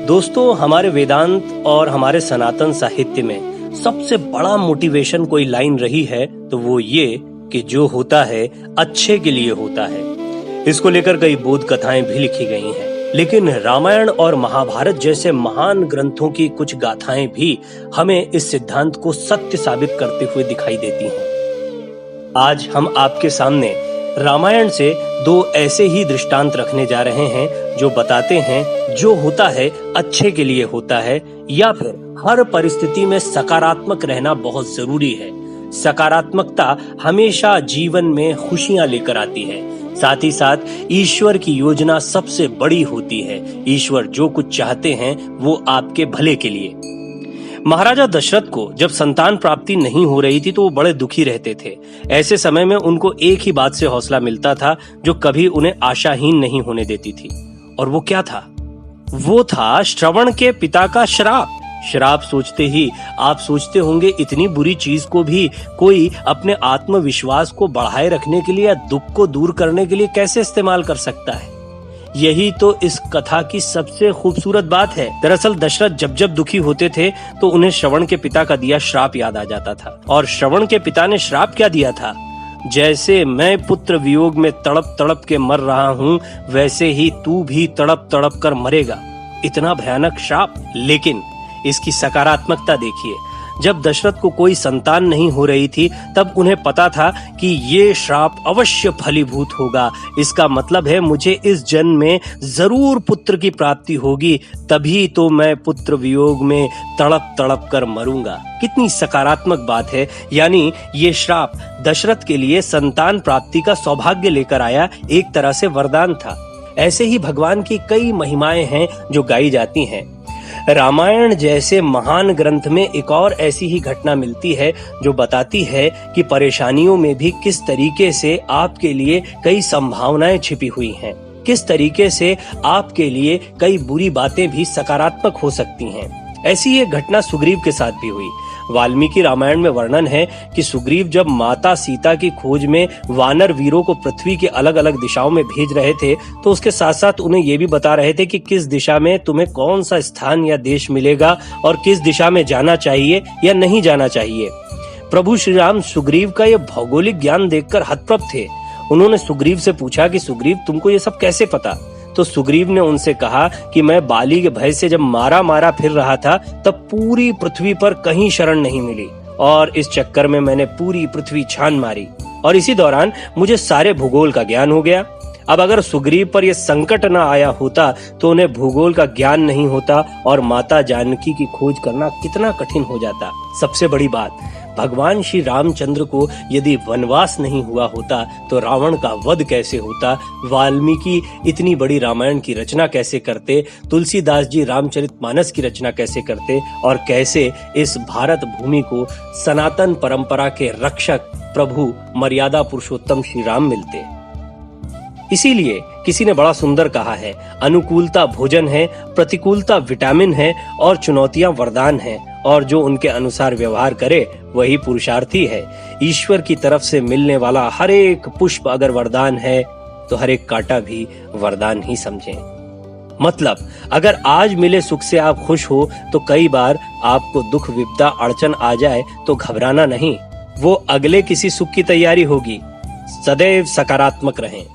दोस्तों, हमारे वेदांत और हमारे सनातन साहित्य में सबसे बड़ा मोटिवेशन कोई लाइन रही है तो वो ये कि जो होता है अच्छे के लिए होता है। इसको लेकर कई बोध कथाएं भी लिखी गई हैं, लेकिन रामायण और महाभारत जैसे महान ग्रंथों की कुछ गाथाएं भी हमें इस सिद्धांत को सत्य साबित करते हुए दिखाई देती हैं। आज हम आपके सामने रामायण से दो ऐसे ही दृष्टांत रखने जा रहे हैं जो बताते हैं जो होता है अच्छे के लिए होता है, या फिर हर परिस्थिति में सकारात्मक रहना बहुत जरूरी है। सकारात्मकता हमेशा जीवन में खुशियां लेकर आती है। साथ ही साथ ईश्वर की योजना सबसे बड़ी होती है। ईश्वर जो कुछ चाहते हैं वो आपके भले के लिए। महाराजा दशरथ को जब संतान प्राप्ति नहीं हो रही थी तो वो बड़े दुखी रहते थे। ऐसे समय में उनको एक ही बात से हौसला मिलता था जो कभी उन्हें आशाहीन नहीं होने देती थी, और वो क्या था? वो था श्रवण के पिता का श्राप। श्राप सोचते ही आप सोचते होंगे इतनी बुरी चीज को भी कोई अपने आत्मविश्वास को बढ़ाए रखने के लिए या दुख को दूर करने के लिए कैसे इस्तेमाल कर सकता है। यही तो इस कथा की सबसे खूबसूरत बात है। दरअसल दशरथ जब जब दुखी होते थे तो उन्हें श्रवण के पिता का दिया श्राप याद आ जाता था। और श्रवण के पिता ने श्राप क्या दिया था? जैसे मैं पुत्र वियोग में तड़प तड़प के मर रहा हूँ, वैसे ही तू भी तड़प तड़प कर मरेगा। इतना भयानक श्राप। लेकिन इसकी सकारात्मकता देखिए। जब दशरथ को कोई संतान नहीं हो रही थी तब उन्हें पता था कि ये श्राप अवश्य फलीभूत होगा। इसका मतलब है मुझे इस जन्म में जरूर पुत्र की प्राप्ति होगी, तभी तो मैं पुत्र वियोग में तड़प तड़प कर मरूंगा। कितनी सकारात्मक बात है। यानी ये श्राप दशरथ के लिए संतान प्राप्ति का सौभाग्य लेकर आया, एक तरह से वरदान था। ऐसे ही भगवान की कई महिमाएं हैं जो गाई जाती हैं। रामायण जैसे महान ग्रंथ में एक और ऐसी ही घटना मिलती है जो बताती है कि परेशानियों में भी किस तरीके से आपके लिए कई संभावनाएं छिपी हुई हैं, किस तरीके से आपके लिए कई बुरी बातें भी सकारात्मक हो सकती हैं। ऐसी एक घटना सुग्रीव के साथ भी हुई। वाल्मीकि रामायण में वर्णन है कि सुग्रीव जब माता सीता की खोज में वानर वीरों को पृथ्वी की अलग अलग दिशाओं में भेज रहे थे तो उसके साथ साथ उन्हें ये भी बता रहे थे कि किस दिशा में तुम्हें कौन सा स्थान या देश मिलेगा और किस दिशा में जाना चाहिए या नहीं जाना चाहिए। प्रभु श्री राम सुग्रीव का यह भौगोलिक ज्ञान देखकर हतप्रभ थे। उन्होंने सुग्रीव से पूछा कि सुग्रीव तुमको ये सब कैसे पता? तो सुग्रीव ने उनसे कहा कि मैं बाली के भय से जब मारा फिर रहा था तब पूरी पृथ्वी पर कहीं शरण नहीं मिली, और इस चक्कर में मैंने पूरी पृथ्वी छान मारी और इसी दौरान मुझे सारे भूगोल का ज्ञान हो गया। अब अगर सुग्रीव पर यह संकट न आया होता तो उन्हें भूगोल का ज्ञान नहीं होता और माता जानकी की खोज करना कितना कठिन हो जाता। सबसे बड़ी बात, भगवान श्री रामचंद्र को यदि वनवास नहीं हुआ होता तो रावण का वध कैसे होता, वाल्मीकि इतनी बड़ी रामायण की रचना कैसे करते, तुलसीदास जी रामचरितमानस की रचना कैसे करते, और कैसे इस भारत भूमि को सनातन परंपरा के रक्षक प्रभु मर्यादा पुरुषोत्तम श्री राम मिलते। इसीलिए किसी ने बड़ा सुंदर कहा है, अनुकूलता भोजन है, प्रतिकूलता विटामिन है और चुनौतियां वरदान हैं, और जो उनके अनुसार व्यवहार करे वही पुरुषार्थी है। ईश्वर की तरफ से मिलने वाला हर एक पुष्प अगर वरदान है तो हर एक कांटा भी वरदान ही समझें। मतलब अगर आज मिले सुख से आप खुश हो तो कई बार आपको दुख विपदा अड़चन आ जाए तो घबराना नहीं, वो अगले किसी सुख की तैयारी होगी। सदैव सकारात्मक रहें।